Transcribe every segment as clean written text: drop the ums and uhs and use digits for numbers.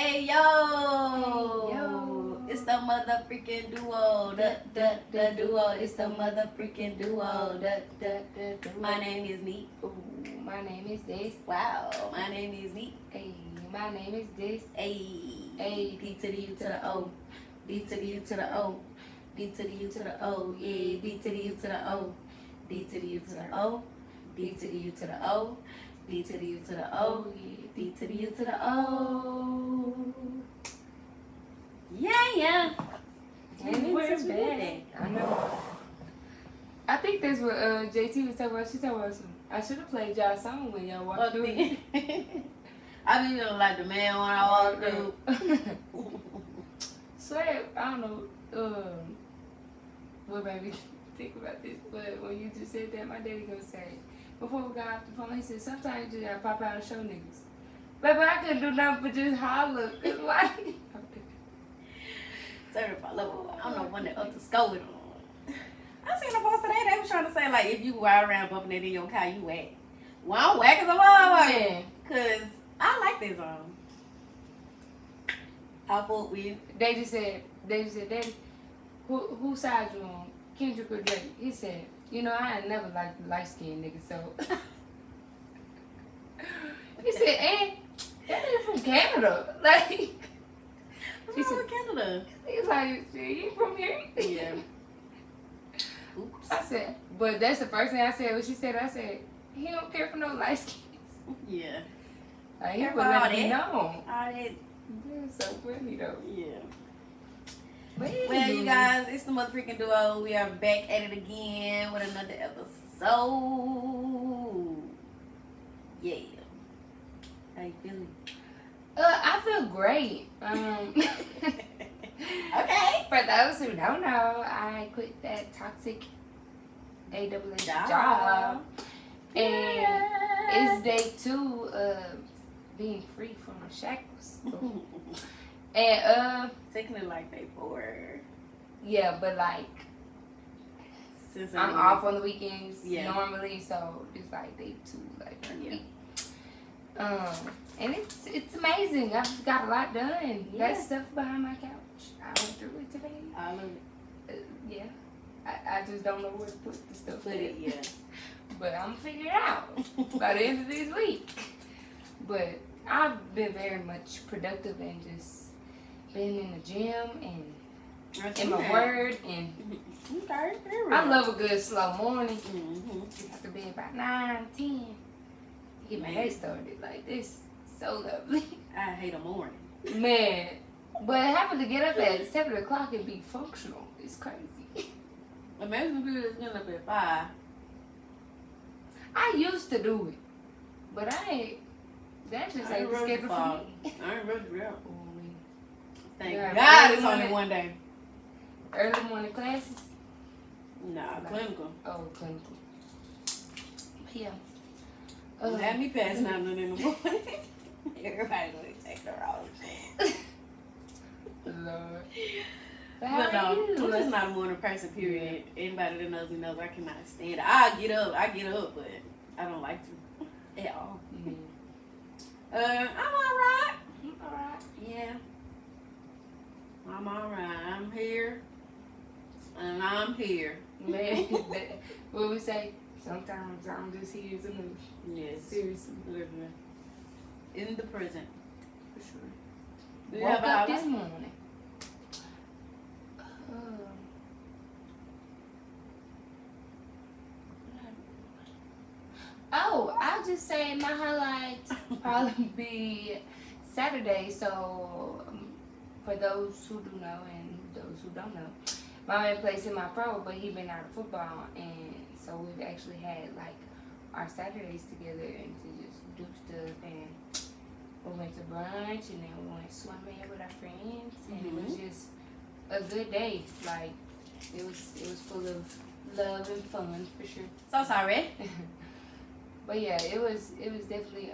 Hey yo, it's the motherfucking duo, the duo, it's the motherfucking duo, the My name is Neat. Ooh, my name is this. Wow, my name is Neat. Hey, my name is this. Hey, D to the U to the O, D to the U to the O, D to the U to the O, yeah, D to the U to the O, D to the U to the O, D to the U to the O, D to the U to the O, D to the U to the O. Yeah. And we're back. I know. I think that's what JT was talking about. She talking about some. I should have played y'all song when y'all walked through. I be feeling like the man when I walk through. Swear, I don't know what made me think about this, but when you just said that, my daddy gonna say, before we got off the phone, he said, sometimes you just gotta pop out and show niggas. Baby, I couldn't do nothing but just holler. Cause why? Certified level. I don't know when they're up to score with them. I seen a post today, they was trying to say, like, if you ride around bumping it in your car, you whack. Well, I'm whack as a motherfucker. Cause I like this song. I fought with. They just said, Daddy, who side you on? Kendrick or Drake? He said, you know, I ain't never liked the light-skinned nigga, so. He said, that nigga from Canada. Like. What's wrong with Canada? He's like, you from here? Yeah. Oops. I said, but that's the first thing I said. When she said, I said, he don't care for no light skins. Yeah. Like, he would let me know. All that. Yeah, so funny though. Yeah. But well, you guys, it's the motherfucking duo. We are back at it again with another episode. Yeah. How you feeling? I feel great. Okay. For those who don't know, I quit that toxic AWS job. And it's day 2 of being free from my shackles. And taking it like day 4. Yeah, but like I'm off on the weekends normally, so it's like day 2, like per week. And it's amazing. I've got a lot done. That stuff behind my couch, I went through it today. I love it. Yeah. I just don't know where to put the stuff. But I'm gonna figure it out by the end of this week. But I've been very much productive and just been in the gym and in my word and I love a good slow morning. Get out to bed about 9, 10. Get my day started like this. So lovely. I hate a morning. Man. But having to get up at 7 o'clock and be functional is crazy. Imagine if you was getting up at 5. I used to do it. But I ain't. That just ain't the schedule for me. I ain't ready for that. Thank Yeah, God it's only one day. Early morning classes? Nah, clinical. Oh, clinical. Yeah. Have me passing out in the morning. Everybody gonna take their own shit. Lord. But no, I'm just not a morning person, period. Anybody that knows me knows I cannot stand it. I get up, but I don't like to at all. I'm alright. Yeah. I'm alright. I'm here. And I'm here. Man, what we say? Sometimes I'm just here as a news. Yes. Seriously. Living in the present. For sure. Woke up this morning. I'll just say my highlights probably be Saturday. So for those who do know and those who don't know, my man plays semi-pro, but he been out of football, and so we've actually had like our Saturdays together and to just do stuff. And we went to brunch, and then we went swimming with our friends, and it was just a good day. Like it was full of love and fun for sure. So sorry. But yeah, it was definitely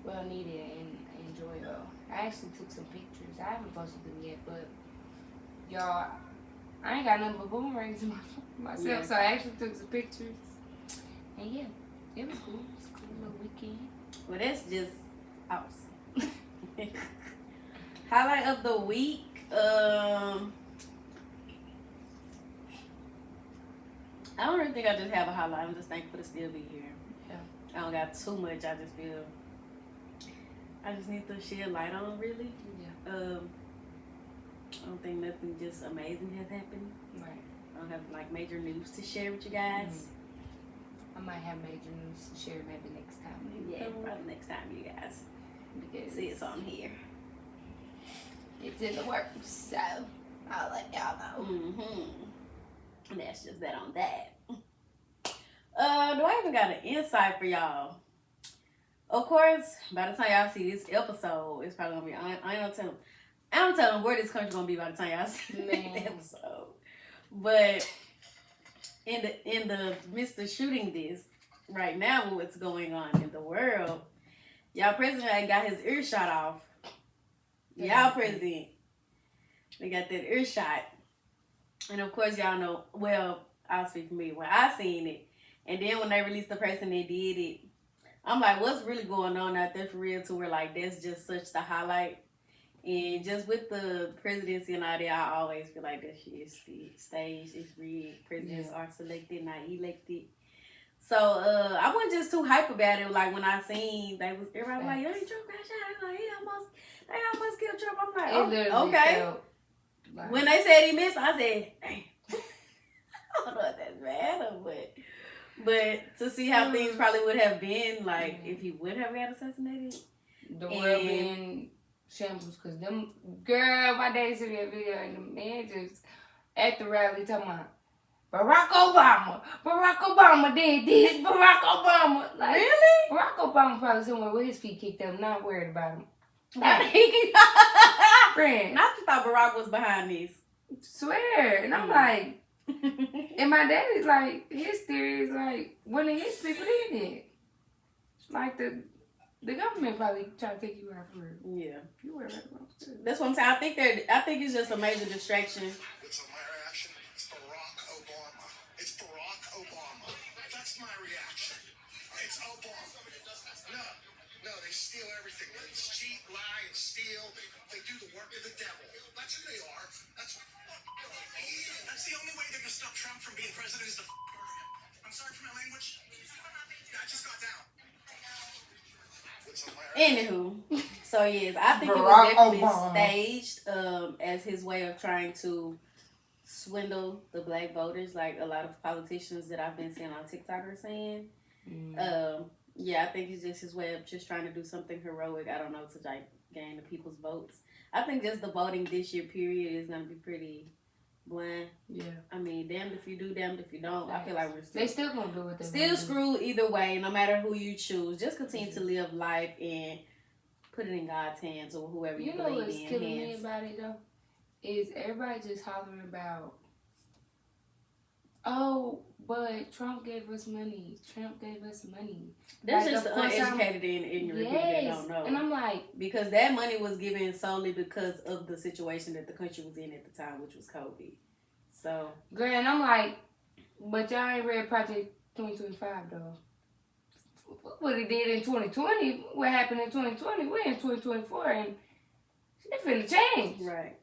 well needed and enjoyable. I actually took some pictures. I haven't posted them yet, but y'all, I ain't got nothing but boomerangs in my phone myself, so I actually took some pictures. And yeah, it was cool. It was a cool little weekend. Well, that's just awesome. Highlight of the week. I don't really think I just have a highlight. I'm just thankful to still be here. Yeah. I don't got too much. I just feel I just need to shed light on, really. Yeah. I don't think nothing just amazing has happened. Right. I don't have like major news to share with you guys. I might have major news to share maybe next time. Yeah, probably next time, you guys. Because See it's on here. it's in the works, so I'll let y'all know. Mm-hmm. And that's just that on that. Do I even got an insight for y'all? Of course, by the time y'all see this episode, it's probably gonna be. I don't tell them where this country's gonna be by the time y'all see this episode. But in the midst of shooting this right now, with what's going on in the world, y'all president ain't got his ear shot off. Y'all president, they got that ear shot, and of course y'all know. Well, I'll speak for me when I seen it, and then when they released the person that did it, I'm like, what's really going on out there for real? To where like that's just such the highlight. And just with the presidency and all that, I always feel like that shit is staged, it's rigged. Presidents are selected, not elected. So I wasn't just too hype about it. Like when I seen everybody like, yo, Trump got shot. Like they almost killed Trump. I'm like, oh, okay. Like, when they said he missed, I said, dang. I don't know if that's bad or what. But to see how things probably would have been, like if he would have got assassinated. The world being shambles, because them, girl, my daddy sent me a video and the man just at the rally talking about Barack Obama did this, Barack Obama. Like, really? Barack Obama probably somewhere with his feet kicked up, not worried about him. Like, friend. I just thought Barack was behind this. Swear. And I'm like, and my daddy's like, his theory is like, one of his people did it. Like the government probably trying to take you out for real. Yeah. You were right about it. That's what I'm saying. I think it's just a major distraction. It's my reaction. It's Barack Obama. It's Barack Obama. That's my reaction. It's Obama. No, they steal everything. They cheat, lie, and steal. They do the work of the devil. That's who they are. That's the only way they're gonna stop Trump from being president is to murder him. I'm sorry for my language. I just got down. Anywho, so yes, I think it was definitely staged as his way of trying to swindle the black voters, like a lot of politicians that I've been seeing on TikTok are saying. Yeah, I think it's just his way of just trying to do something heroic. I don't know, to like gain the people's votes. I think just the voting this year period is gonna be pretty bland. Yeah. I mean, damned if you do, damned if you don't. Right. I feel like they still gonna do it. Still screwed either way, no matter who you choose. Just continue to live life and put it in God's hands or whoever you believe in. You know what's killing me about it though? Is everybody just hollering about, oh, but Trump gave us money. Trump gave us money. That's like, just the uneducated and ignorant people that don't know. And I'm like, because that money was given solely because of the situation that the country was in at the time, which was COVID. So, girl, and I'm like, but y'all ain't read Project 2025 though. What it did in 2020, what happened in 2020, we're in 2024, and it's finna change. Right.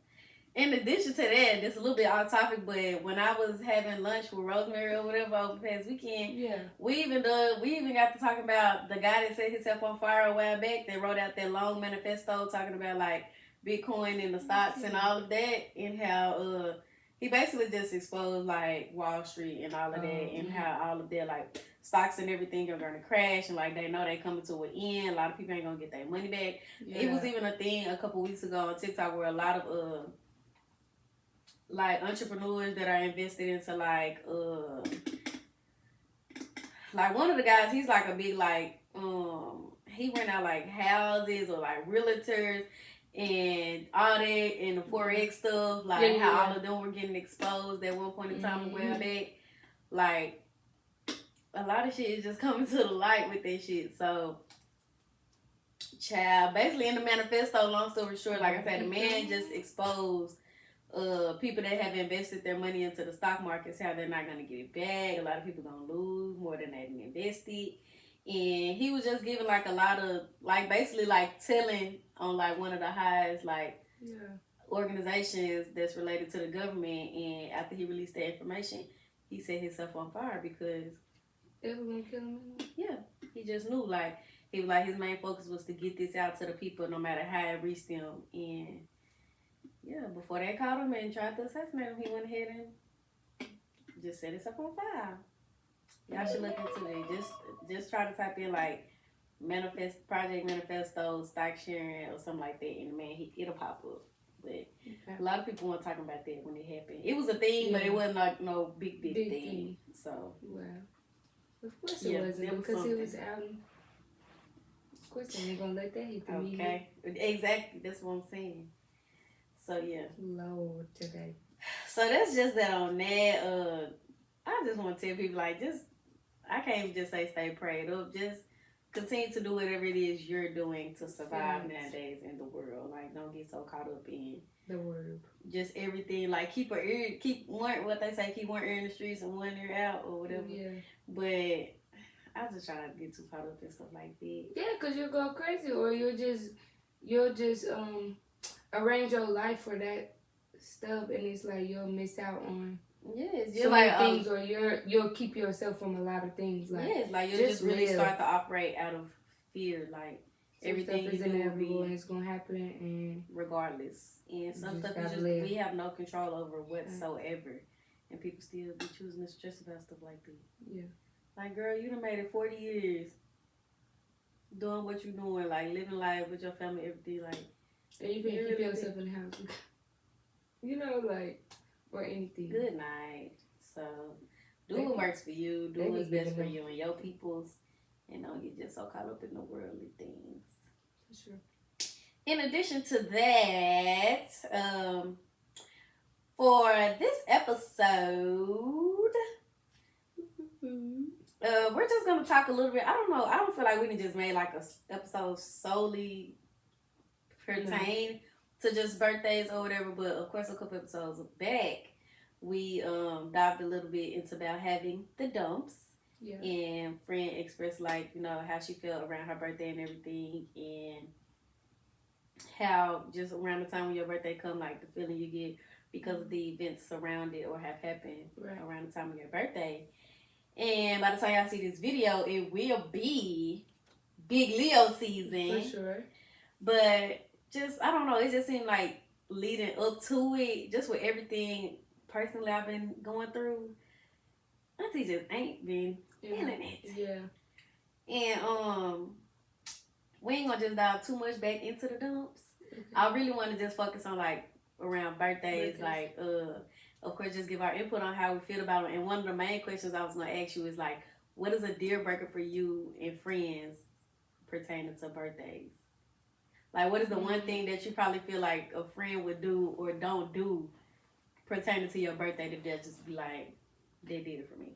In addition to that, it's a little bit off topic, but when I was having lunch with Rosemary or whatever over the past weekend, we even got to talking about the guy that set himself on fire a while back that wrote out that long manifesto talking about like Bitcoin and the stocks and all of that, and how he basically just exposed like Wall Street and all of that, and how all of their like stocks and everything are gonna crash, and like they know they coming to an end. A lot of people ain't gonna get their money back. It was even a thing a couple weeks ago on TikTok where a lot of like entrepreneurs that are invested into like one of the guys, he's like a big like he rent out like houses or like realtors and all that and the Forex stuff, like how all of them were getting exposed at one point in time where back. Like a lot of shit is just coming to the light with that shit. So child, basically in the manifesto, long story short, like I said, the man just exposed people that have invested their money into the stock markets, how they're not going to get it back. A lot of people going to lose more than they invested. And he was just giving like a lot of like basically like telling on like one of the highest like organizations that's related to the government. And after he released that information, he set himself on fire because they were gonna kill him. Yeah, he just knew like he was like his main focus was to get this out to the people no matter how it reached them. And yeah, before they caught him and tried to assassinate him, he went ahead and just set himself on fire. Y'all should look into it. Just try to type in like Project Manifesto, stock sharing or something like that, and man, it'll pop up. But a lot of people weren't talking about that when it happened. It was a thing, but it wasn't like no big thing. So wow, of course it wasn't because it was out. Of course they ain't gonna let that hit the media. Okay, exactly. That's what I'm saying. So yeah, Lord today. So that's just that on that. I just want to tell people like I can't even just say stay prayed up. Just continue to do whatever it is you're doing to survive nowadays in the world. Like, don't get so caught up in the word. Just everything. Like, keep one ear in the streets and one ear out or whatever. Yeah. But I just try not to get too caught up in stuff like that. Yeah, because you'll go crazy or you'll just arrange your life for that stuff and it's like you'll miss out on. Yes, you're like things, or you'll keep yourself from a lot of things. Like yes, like you'll just really start to operate out of fear. Like everything you do will be, and it's gonna happen, and regardless. And some stuff we have no control over whatsoever, and people still be choosing to stress about stuff like that. Yeah, like girl, you done made it 40 years doing what you doing, like living life with your family, everything. Like, and you can keep yourself in the house. You know, like. Or anything. Good night. So, do what works for you. Do what's best for you and your peoples. And don't get just so caught up in the worldly things. For sure. In addition to that, for this episode, we're just going to talk a little bit. I don't know. I don't feel like we can just made like a episode solely pertain to just birthdays or whatever, but of course a couple episodes back we dived a little bit into about having the dumps. Yeah. And friend expressed like, you know, how she felt around her birthday and everything, and how just around the time when your birthday come, like the feeling you get because of the events surrounded or have happened around the time of your birthday. And by the time y'all see this video, it will be Big Leo season. For sure. But just, I don't know, it just seemed like leading up to it, just with everything personally I've been going through, Auntie just ain't been feeling it. Yeah. And we ain't gonna just dive too much back into the dumps. Okay. I really want to just focus on like around birthdays, like of course just give our input on how we feel about them. And one of the main questions I was gonna ask you is like, what is a deal breaker for you and friends pertaining to birthdays? Like, what is the one thing that you probably feel like a friend would do or don't do pertaining to your birthday that they'll just be like, they did it for me?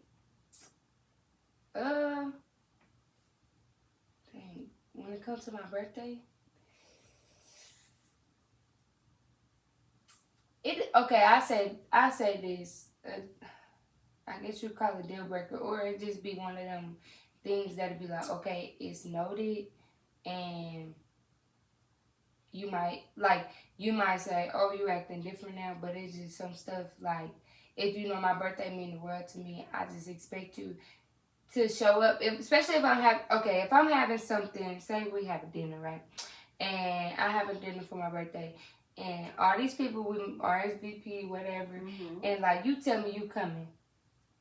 Dang. When it comes to my birthday, I say this. I guess you'd call it deal breaker, or it just be one of them things that'd be like, okay, it's noted, and you might say, oh, you acting different now, but it's just some stuff like, if you know my birthday mean the world to me, I just expect you to show up, especially if I'm having something, say we have a dinner, right? And I have a dinner for my birthday, and all these people, we RSVP, whatever, and like, you tell me you coming.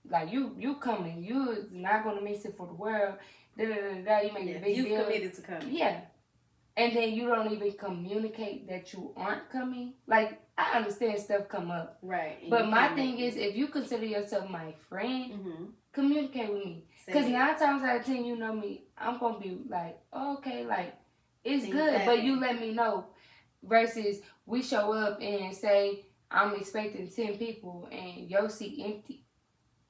Like, you coming. You're not going to miss it for the world. You make a big deal. You committed to coming. Yeah. And then you don't even communicate that you aren't coming. Like, I understand stuff come up. Right. But my thing is, if you consider yourself my friend, communicate with me. Because 9 times out of 10, you know me, I'm going to be like, oh, okay, like, it's good, but you let me know. Versus we show up and say, I'm expecting 10 people and your seat empty.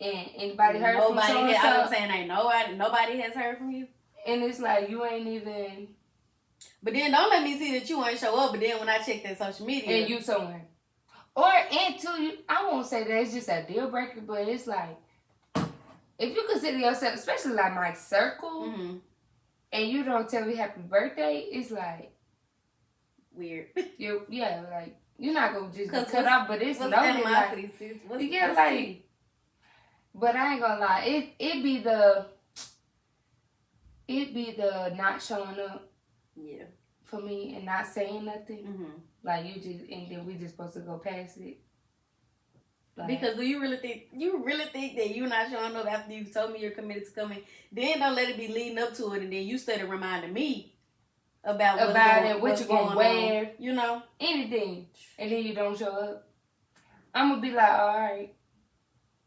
And anybody heard from so-and-so? I'm saying ain't nobody has heard from you. And it's like, you ain't even... But then don't let me see that you ain't show up, but then when I check that social media... And you somewhere. And two, I won't say that it's just a deal breaker, but it's like, if you consider yourself, especially like my circle, and you don't tell me happy birthday, it's like weird. Like you're not gonna just Cause cut off, but it's noted like like. But I ain't gonna lie, it be the not showing up. Yeah. For me and not saying nothing. Mm-hmm. Like you just and then we just supposed to go past it. Like, because do you really think that you're not showing up after you told me you're committed to coming? Then don't let it be leading up to it, and then you started reminding me about what you're gonna wear, on, you know, anything, and then you don't show up. I'm gonna be like, all right,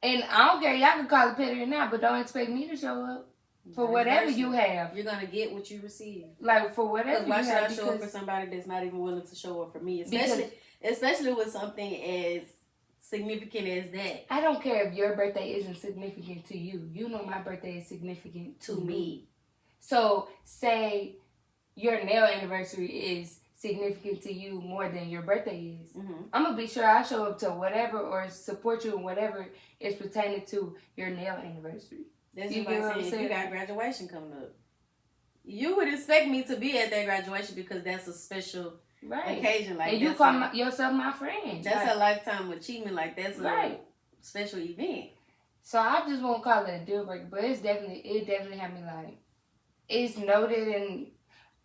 and I don't care. Y'all can call it petty or not, but don't expect me to show up for whatever you have. You're gonna get what you receive. Like for whatever. Why should I show up for somebody that's not even willing to show up for me, especially with something as significant as that? I don't care if your birthday isn't significant to you. You know my birthday is significant to me. So say your nail anniversary is significant to you more than your birthday is. Mm-hmm. I'm gonna be sure I show up to whatever or support you in whatever is pertaining to your nail anniversary. That's just like saying if you got graduation coming up, you would expect me to be at that graduation because that's a special occasion. Like, and you call yourself my friend. That's a lifetime achievement. Like, that's a special event. So I just won't call it a deal breaker, but it definitely had me like, it's noted, and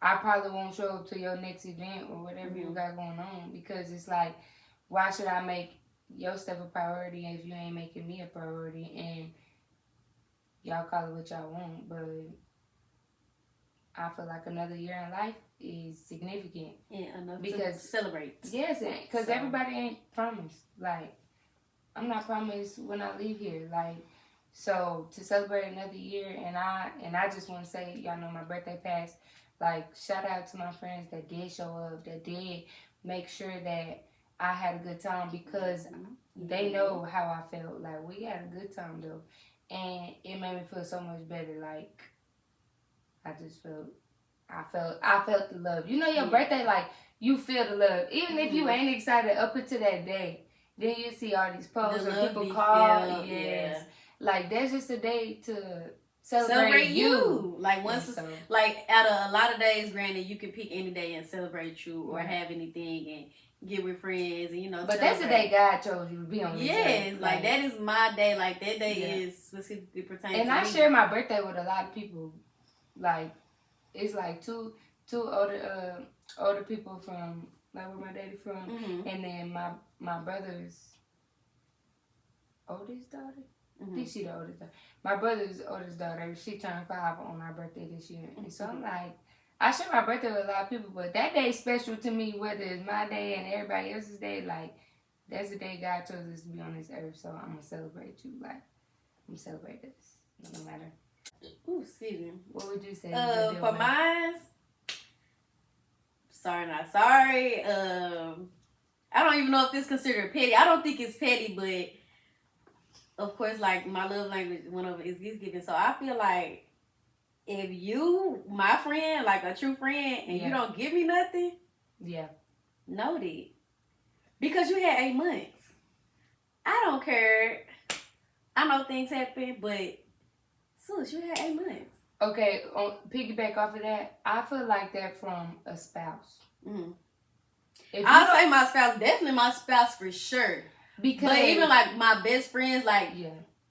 I probably won't show up to your next event or whatever you got going on, because it's like, why should I make your stuff a priority if you ain't making me a priority? And y'all call it what y'all want, but I feel like another year in life is significant. Yeah, enough to celebrate. Yes, because everybody ain't promised. Like, I'm not promised when I leave here. Like, so to celebrate another year, and I just want to say, y'all know my birthday passed. Like, shout out to my friends that did show up, that did make sure that I had a good time, because they know how I felt. Like, we had a good time though, and it made me feel so much better. Like, I felt the love. You know, your birthday, like, you feel the love. Even if you ain't excited up until that day, then you see all these posts or people call. Yes. Like, that's just a day to celebrate you. Like, like, out of a lot of days, granted, you can pick any day and celebrate you or have anything and get with friends and, you know, but that's the day God chose you to be on. Yes, like, that is my day. Like, that day is specifically pertaining to me. And I share my birthday with a lot of people. Like, it's like two older people from, like, where my daddy from, and then my brother's oldest daughter. I think she the oldest daughter. My brother's oldest daughter, she turned 5 on our birthday this year. And so I'm like, I share my birthday with a lot of people, but that day is special to me, whether it's my day and everybody else's day. Like, that's the day God chose us to be on this earth, so I'm going to celebrate you. Like, I'm going to celebrate this, no matter. Ooh, excuse me. What would you say? For mine, sorry, not sorry. I don't even know if this is considered petty. I don't think it's petty, but of course, like, my love language, one of it is gift giving. So I feel like if you, my friend, like a true friend, and you don't give me nothing, noted. Because you had 8 months. I don't care. I know things happen, but sis, you had 8 months. Okay, piggyback off of that, I feel like that from a spouse. I'll say my spouse, definitely my spouse for sure. Because, but even like my best friends, like,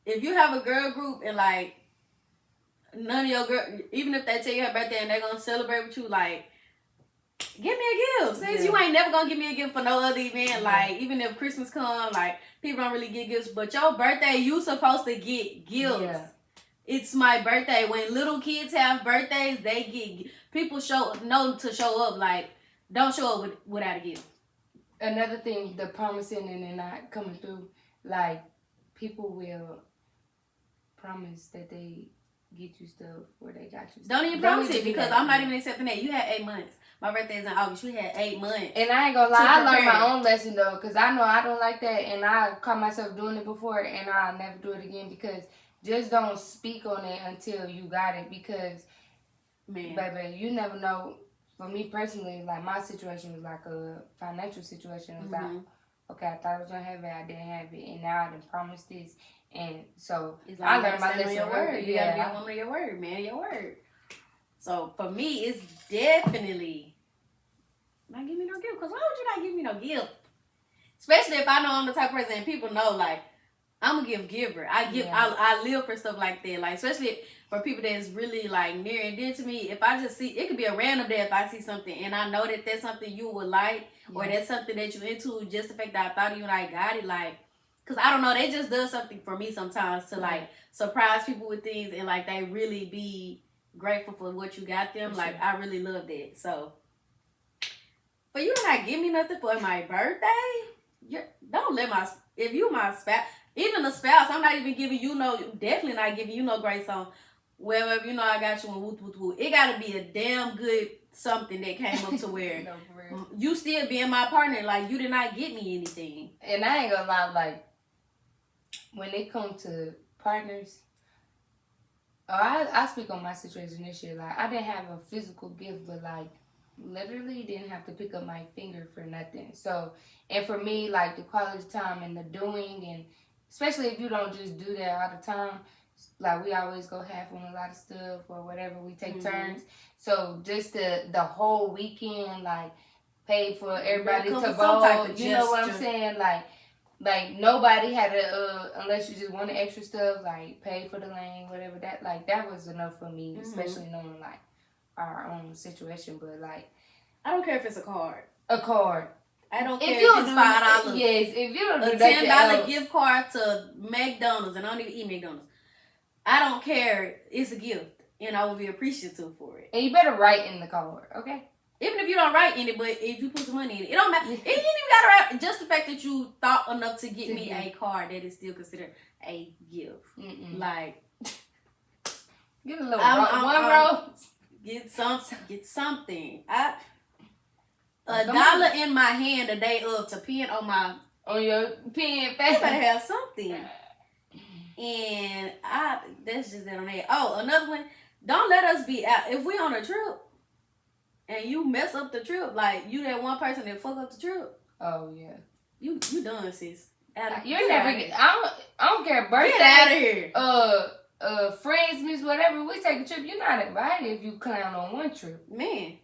if you have a girl group and like none of your girl, even if they tell you her birthday and they're gonna celebrate with you, like, give me a gift. Since you ain't never gonna give me a gift for no other event, like, even if Christmas come, like, people don't really get gifts, but your birthday, you supposed to get gifts. Yeah. It's my birthday. When little kids have birthdays, they get people know to show up. Like, don't show up without a gift. Another thing, the promising and then not coming through. Like, people will promise that they get you stuff or they got you stuff. Don't even promise it, because I'm not even accepting that. You had 8 months. My birthday's in August. You had 8 months. And I ain't gonna lie, I learned my own lesson though, because I know I don't like that, and I caught myself doing it before, and I'll never do it again, because just don't speak on it until you got it, because, baby, you never know. For me personally, like, my situation was like a financial situation. It was like, okay, I thought I was going to have it, I didn't have it, and now I done promised this. And so, like, I learned my lesson. Your word. You got to be a woman of your word, man of your word. So for me, it's definitely not give me no gift. Because why would you not give me no gift? Especially if I know I'm the type of person and people know, like, I'm a giver. I live for stuff like that. Like, especially for people that's really, like, near and dear to me. If I just see, it could be a random day if I see something and I know that that's something you would like or that's something that you're into, just the fact that I thought of you and I got it, like, because I don't know, they just does something for me sometimes to, like, surprise people with things and, like, they really be grateful for what you got them. For like, I really love that. So, for you to not give me nothing for my birthday, don't let if you my spouse, even a spouse, I'm not even giving you definitely not giving you no grace on, well, you know I got you and woo. It got to be a damn good something that came up to where you still being my partner, like, you did not get me anything. And I ain't gonna lie, like, when it comes to partners, I speak on my situation this year. Like, I didn't have a physical gift, but, like, literally didn't have to pick up my finger for nothing. So, and for me, like, the quality time and the doing, and especially if you don't just do that all the time, like, we always go half on a lot of stuff or whatever, we take turns. So just the whole weekend, like, paid for everybody to vote, you know what I'm saying? Like nobody had to, unless you just wanted extra stuff, like, pay for the lane, whatever, that was enough for me, especially knowing, like, our own situation. But, like, I don't care if it's a card. I don't care if it's $5. Yes, if you don't do a $10 gift card to McDonald's, and I don't even eat McDonald's. I don't care. It's a gift, and I will be appreciative for it. And you better write in the card, okay? Even if you don't write in it, but if you put some money in it, it don't matter. You ain't even gotta write. Just the fact that you thought enough to get me a card, that is still considered a gift. Like, get a little one rose. Get something. $1 in my hand a day of to pin on your pen. I better have something. And that's just that on that. Oh, another one. Don't let us be out. If we on a trip and you mess up the trip, like, you that one person that fuck up the trip. Oh yeah. You done, sis. You're never. I don't care. Birthday. Get out of here. Friends, miss whatever. We take a trip. You're not invited if you clown on one trip. Man.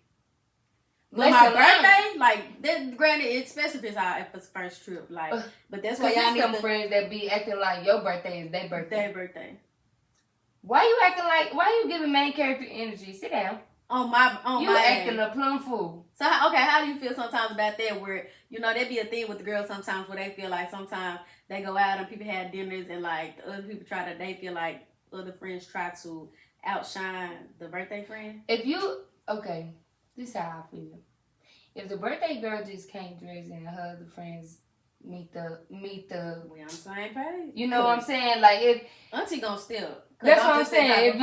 But my birthday, like, that, granted, it's special if it's first trip, like, but that's why y'all need some friends that be acting like your birthday is their birthday. Why you giving main character energy? Sit down. You acting a plum fool. So, how do you feel sometimes about that, where, you know, there be a thing with the girls sometimes where they feel like sometimes they go out and people have dinners and, like, the other people they feel like other friends try to outshine the birthday friend? This is how I feel. If the birthday girl just came dressed and her other friends meet the we on the same page. You know what I'm saying? Like, if Auntie gonna steal. That's what I'm saying.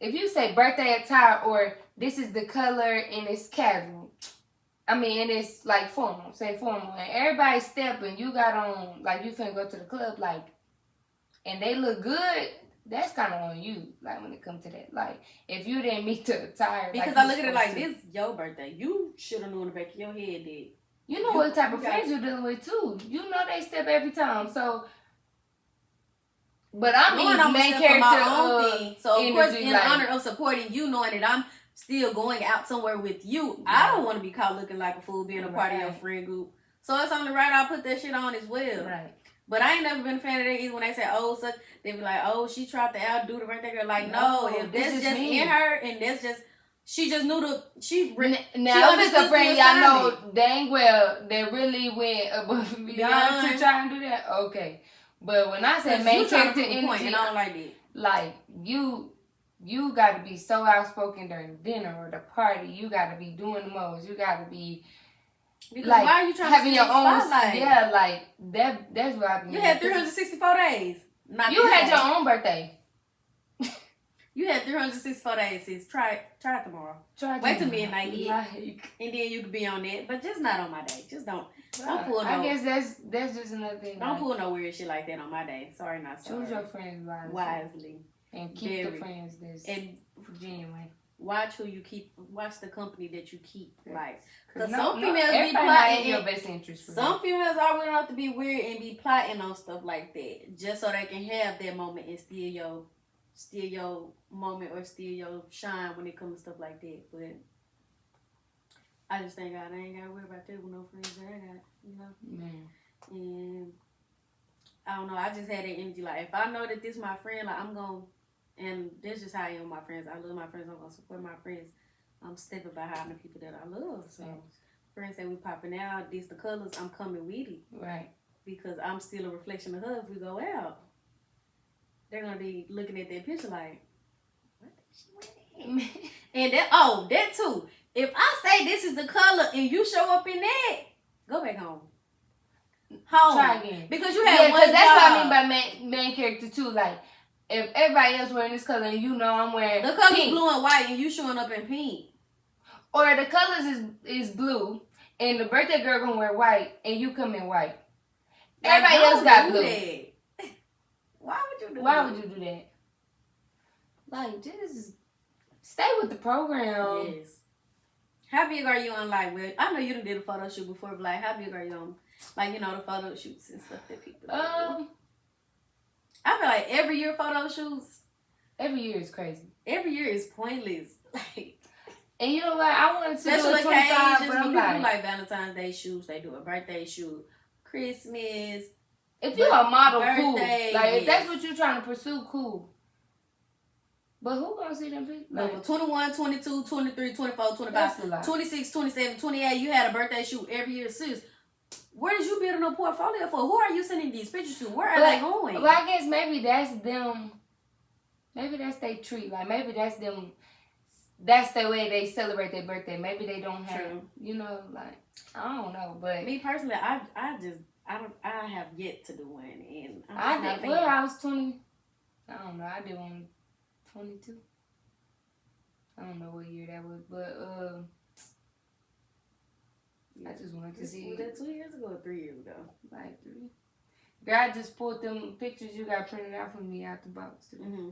If you say birthday attire or this is the color and it's casual, and it's like formal, and everybody stepping, you got on, like, you finna go to the club, like, and they look good, that's kind of on you, like, when it comes to that. Like, if you didn't meet the attire. Because I look at it like, this your birthday. You should have known in the back of your head that. You know what type of friends you're dealing with, too. You know they step every time, so. But I mean, main character my own thing. So, of course, in honor of supporting you, knowing that I'm still going out somewhere with you, I don't want to be caught looking like a fool being a part of your friend group. So, it's only right I put that shit on as well. Right. But I ain't never been a fan of that either. When they say, they be like, she tried to outdo the birthday girl. Like, no, if that's just in her, and that's just, she just knew now, if it's a friend y'all know dang well that really went above and beyond to try and do that, okay. But when I say main character energy, and I don't like that. Like, you got to be so outspoken during dinner or the party. You got to be doing the most. You got to be. Because why are you trying having to your own spotlight? Yeah, like that's what I mean. You had 364 days. You had your own birthday. You had 364 days, sis. Try it tomorrow. Wait till midnight hit, and then you can be on that. But just not on my day. Just don't pull no. I guess that's just another thing. Don't pull no weird shit like that on my day. Sorry, not sorry. Choose your friends wisely. And keep the friends that's genuine. Watch who you keep. Watch the company that you keep. Like, because some females be plotting in your best interest. Some females are willing enough to be weird and be plotting on stuff like that, just so they can have that moment and steal your steal your moment or steal your shine when it comes to stuff like that. But I just thank God I ain't gotta worry about that with no friends that I got, you know. Man. And I don't know. I just had that energy. Like if I know that this is my friend, like I'm gonna, and that's just how I am with my friends. I love my friends. I'm gonna support my friends. I'm stepping behind the people that I love. So friends say we popping out. These the colors. I'm coming with it. Right. Because I'm still a reflection of her. If we go out, they're gonna be looking at that picture like, what is she wearing? And that too. If I say this is the color and you show up in that, go back home. Try again. Because you had one because that's job. what I mean by main character too. Like, if everybody else wearing this color and you know I'm wearing the color's pink, blue and white and you showing up in pink. or the colors is blue and the birthday girl gonna wear white and you come in white. Like, everybody else got blue. That. Why would you do that? Why would you do that? Like, just stay with the program. Yes. How big are you on, like, well, I know you done did a photo shoot before, but, like, how big are you on, like, you know, the photo shoots and stuff that people do? I feel like every year photo shoots. Every year is crazy. Every year is pointless. Like, and you know what? I wanted to special do a 25, occasions, but when I'm people like, do, like, Valentine's Day shoots, they do a birthday shoot, Christmas. if you're a model, birthday, cool. Like, yes. if that's what you're trying to pursue, cool. But who gonna see them people? Like, for 21, 22, 23, 24, 25, 26, 27, 28, you had a birthday shoot every year. Sis, where did you build a portfolio for? Who are you sending these pictures to? Where are they going? Well, I guess maybe that's them. Maybe that's their treat. Like, maybe that's them. That's the way they celebrate their birthday. Maybe they don't have, you know, like, I don't know. But me personally, I have yet to do one. And I did, well, I was 20. I don't know. I did one 22. I don't know what year that was, but I just wanted to see. Was that 2 years ago or 3 years ago? Like 3. God just pulled them pictures you got printed out for me out the box. Mm-hmm.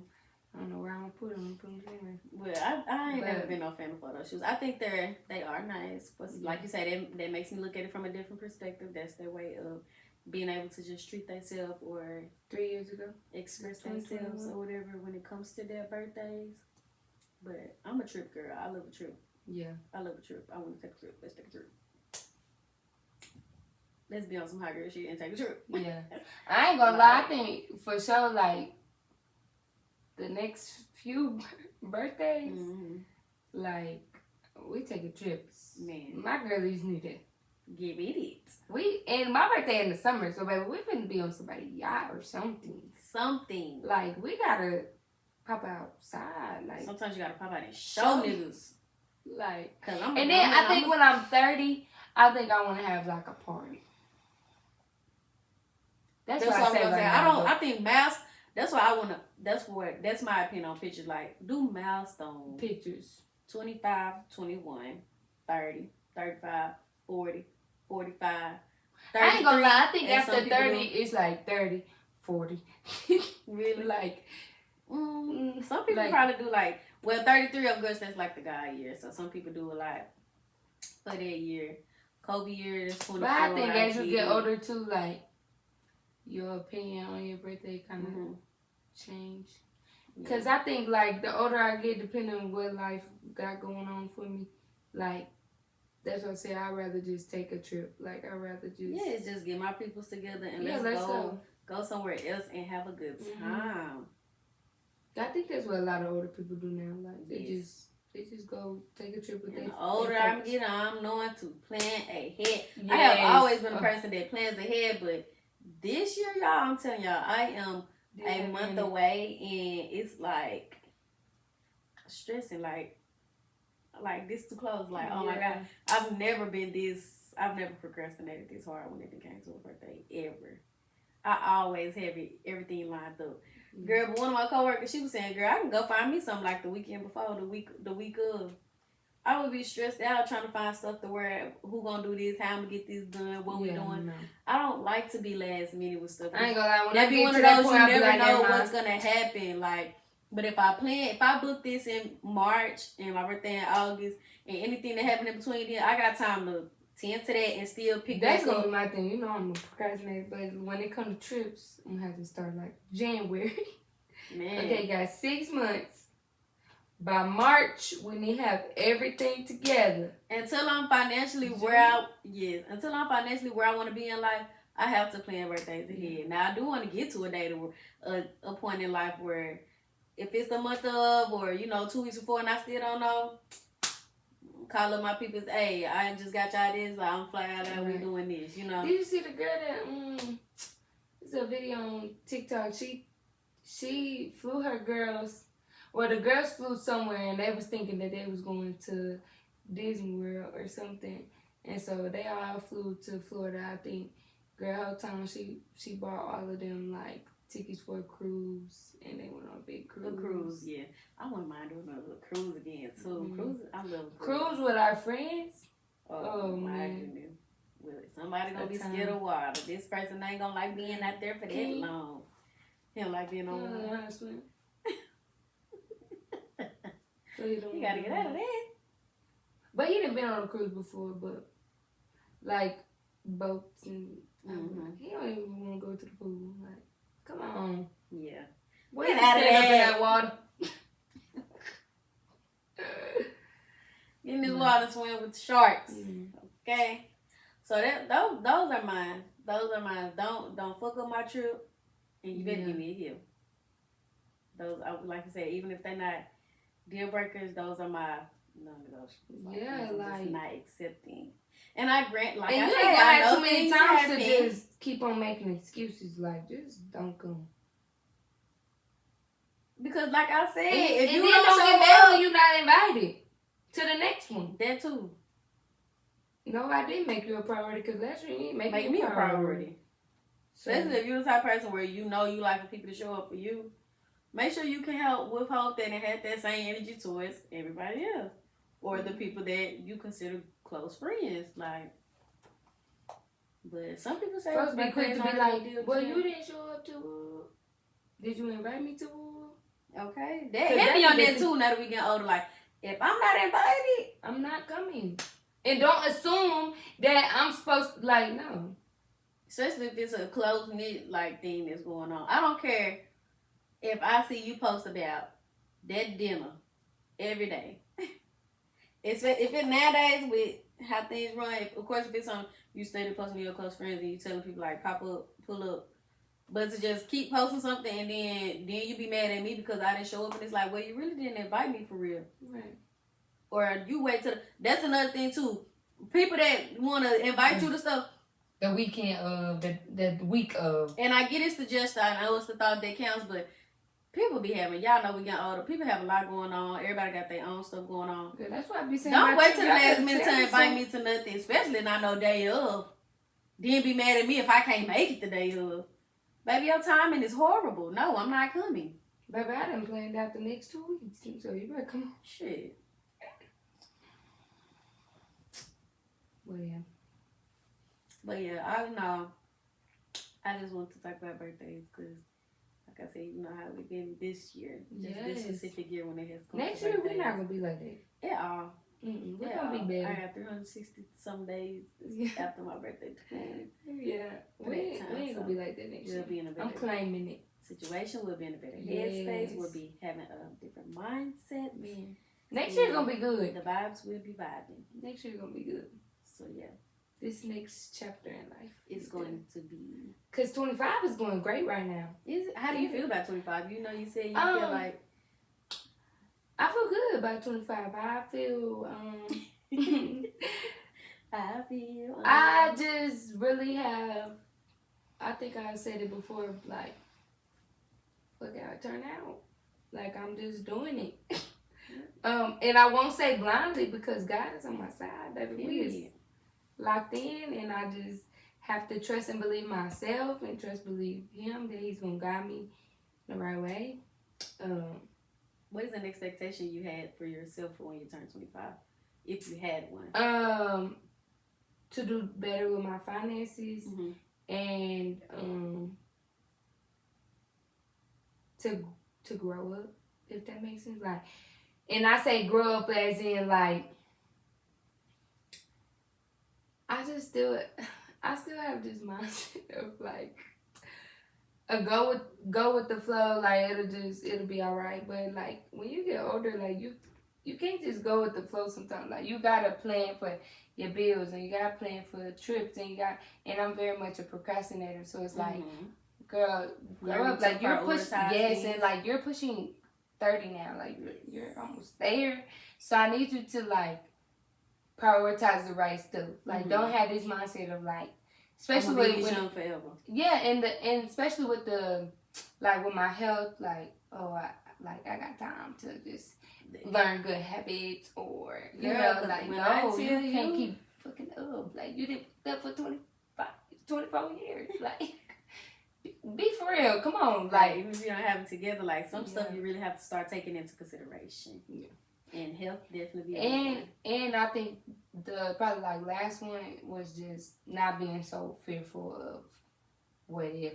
I don't know where I'm gonna put them. Put them anywhere. Well, I ain't never been no fan of photo shoots. I think they are nice, but like you said, that makes me look at it from a different perspective. That's their way of being able to just treat themselves or 3 years ago express themselves or whatever when it comes to their birthdays. But I'm a trip girl. I love a trip. Yeah, I love a trip. I want to take a trip. Let's take a trip. Let's be on some hot girl shit and take a trip. Yeah, I ain't gonna lie. I think for sure, like the next few birthdays, like we taking trips. Man, my girlies need it. Give it. And my birthday in the summer, so baby, we finna be on somebody's yacht or something. Something. Like, we gotta pop outside. Like, sometimes you gotta pop out and show niggas. Like, I think when I'm 30, I think I wanna have like a party. That's what I'm gonna say. I think that's why I wanna. That's my opinion on pictures. Like, do milestone pictures. 25, 21, 30, 35, 40, 45. I ain't gonna lie. I think after 30, it's like 30, 40. Really? Like, some people probably do like, 33 of course, that's like the guy year. So some people do a lot for that year. Kobe year is 24. But I think as you get older too, like, your opinion on your birthday kind of change. Because I think, like, the older I get, depending on what life got going on for me, like, that's what I say, I'd rather just take a trip. Like, I'd rather just... Yeah, it's just get my peoples together and let's go somewhere else and have a good time. I think that's what a lot of older people do now. Like, they just go take a trip with them. The older I'm getting, I'm knowing to plan ahead. Yes. I have always been a person that plans ahead, but this year, y'all, I'm telling y'all, I am a month away, and it's like stressing, like this too close. Like, oh my God, I've never procrastinated this hard when it came to a birthday ever. I always have everything lined up. Girl, but one of my coworkers, she was saying, girl, I can go find me something like the weekend before, the week of. I would be stressed out trying to find stuff to wear. Who gonna do this? How I'm gonna get this done? What we doing? No. I don't like to be last minute with stuff. I ain't gonna lie. When that I be get one to of that those point, you never know what's gonna happen. Like, but if I book this in March and my birthday in August, and anything that happened in between, then I got time to tend to that and still pick. That's gonna be my thing. You know, I'm a procrastinator, but when it comes to trips, I'm gonna have to start like January. Man. Okay, guys, 6 months. By March, we need to have everything together. Until I'm financially where I want to be in life, I have to plan birthdays ahead. Now I do want to get to a date or a point in life where if it's the month of or 2 weeks before and I still don't know, call up my people. Hey, I just got y'all this. Like, I'm fly out. We doing this. Did you see the girl that it's a video on TikTok? She flew her girls. Well, the girls flew somewhere and they was thinking that they was going to Disney World or something, and so they all flew to Florida. I think girl whole time she bought all of them like tickets for a cruise, and they went on a big cruise. A cruise, yeah. I wouldn't mind doing a cruise again too. Mm-hmm. Cruise, I love cruise with our friends. Oh my goodness. Well, somebody gonna be scared of water. This person ain't gonna like being out there for that long. He don't like being on water. So you gotta get out of that. But he done been on a cruise before, but like boats and he don't even want to go to the pool. Like, come on. Yeah. Get out of that water. Get in this water, swim with the sharks. Okay. So those are mine. Don't fuck up my trip, and you better give me a gift. Those, like I said, even if they're not deal breakers, those are my non-negotiables. Like just not accepting. And I grant, like and I you said, ain't I got know too many things times happen. to just keep on making excuses. Like, just don't come. Because, like I said, if you don't get mad mad when you're not invited to the next one. That too. No, I didn't make you a priority because last year you didn't make me a priority. So, especially if you're the type of person where you like for people to show up for you. Make sure you can help withhold that and have that same energy towards everybody else. Or the people that you consider close friends. Like, but some people say supposed to be quick to be like, well, too. you didn't show up to did you invite me to okay. That hit me on that too now that we get older. Like, if I'm not invited, I'm not coming. And don't assume that I'm supposed to, like, no. Especially if it's a close-knit, like, thing that's going on. I don't care if I see you post about that dinner every day. If it nowadays with how things run, of course, if it's on, you steady posting to your close friends and you telling people, like, pop up, pull up. But to just keep posting something and then you be mad at me because I didn't show up and it's like, well, you really didn't invite me for real. Right. Or you wait till that's another thing too. People that want to invite you to stuff. The weekend of the week of. And I get it's the gesture. I know it's the thought that counts, but people be having, y'all know we get older. People have a lot going on. Everybody got their own stuff going on. Yeah, that's what I be saying. Don't wait till the last minute to invite me to nothing, especially not no day of. Then be mad at me if I can't make it the day of. Baby, your timing is horrible. No, I'm not coming. Baby, I done planned out the next 2 weeks, so you better come on. Shit. Well, yeah. But yeah, I don't know. I just want to talk about birthdays because, like I said, you know how we've been this year. Just this specific year when it has come. Next year, we're not going to be like that. At all. We're going to be better. I got 360 some days after my birthday to plan. Yeah. We ain't going to be like that next year. Be in a better I'm claiming it. Situation. We'll be in a better headspace. We'll be having a different mindset. Yeah. Next year's going to be good. The vibes will be vibing. Next year's going to be good. So, yeah. This next chapter in life is going to be... Because 25 is going great right now. Is it? How do you feel about 25? You know, you said you feel like... I feel good about 25. I feel... I just really have... I think I said it before, like, look how it turned out. Like, I'm just doing it. And I won't say blindly because God is on my side, baby. We is locked in, and I just have to trust and believe myself and believe him that he's going to guide me the right way. What is an expectation you had for yourself for when you turn 25? If you had one. To do better with my finances and to grow up, if that makes sense. Like, and I say grow up as in like I still have this mindset of like go with the flow, like it'll be alright. But like when you get older, like you can't just go with the flow sometimes. Like you gotta plan for your bills and you gotta plan for trips and I'm very much a procrastinator, so it's like girl, grow up. Like you're pushing and like you're pushing 30 now, like you're almost there. So I need you to like prioritize the right stuff. Like don't have this mindset of like, especially with young forever. Yeah, and especially with the like with my health, like I got time to just learn good habits or you know like no, you can't keep fucking up. Like you did that for 24 years. Like be for real. Come on. Like even if you don't have it together, like some stuff you really have to start taking into consideration. Yeah. And health definitely. And I think the probably like last one was just not being so fearful of what if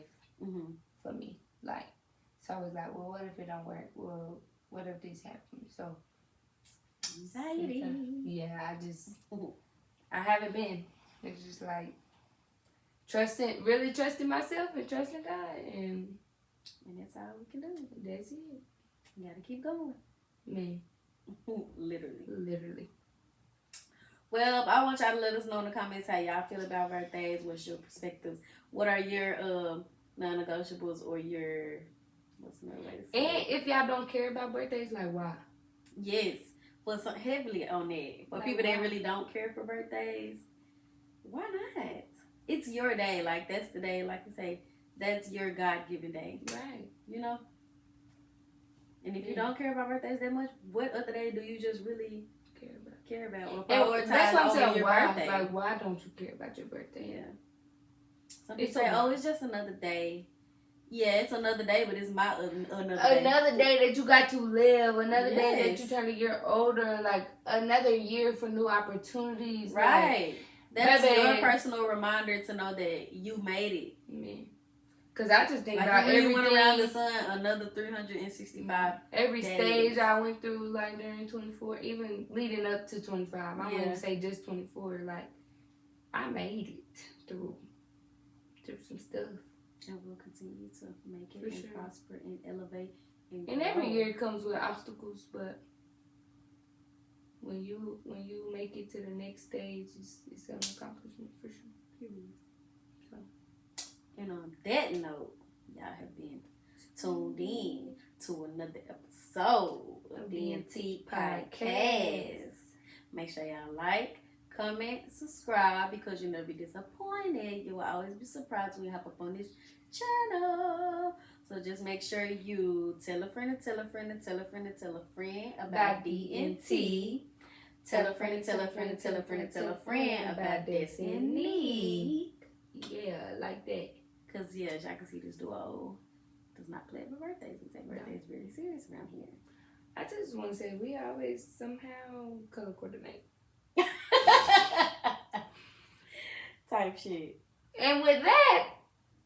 for me. Like so I was like, well, what if it don't work? Well, what if this happens? So anxiety. Yeah, I haven't been. It's just like really trusting myself and trusting God, and that's all we can do. That's it. You gotta keep going. Me. Literally. Well, I want y'all to let us know in the comments how y'all feel about birthdays. What's your perspectives? What are your non-negotiables or your what's another way to say and if y'all don't care about birthdays, like why? Yes, for some heavily on that. For like people that really don't care for birthdays, why not? It's your day. Like that's the day. Like you say, that's your God-given day. Right. You know. And if you don't care about birthdays that much, what other day do you just really care about or prioritize that's what I'm saying. Your why, birthday? Like, why don't you care about your birthday? Yeah. Some people say, it's just another day. Yeah, it's another day, but it's my another day that you got to live. Another day that you turn a year older. Like, another year for new opportunities. Right. Like, that's your personal reminder to know that you made it. Yeah. Cause I just think like about everything. Went around the sun, another 365. Every stage I went through, like during 24, even leading up to 25. I wouldn't say just 24. Like I made it through some stuff. And we'll continue to make it and prosper and elevate. And every year comes with obstacles, but when you make it to the next stage, it's an accomplishment for sure. Period. So. And on that note, y'all have been tuned in to another episode of DNT Podcast. Make sure y'all like, comment, subscribe because you'll never be disappointed. You will always be surprised when you hop up on this channel. So just make sure you tell a friend and tell a friend and tell a friend and tell a friend about DNT. Tell a friend and tell a friend and tell a friend and tell a friend about Destiny. Yeah, like that. Because, as y'all can see, this duo does not play with birthdays. We take birthdays really serious around here. I just want to say, we always somehow color coordinate. Type shit. And with that,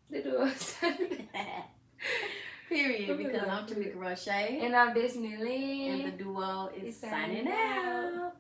the duo Period. Because I'm Tamika Roche. And I'm Destiny Lynn. And the duo is signing out.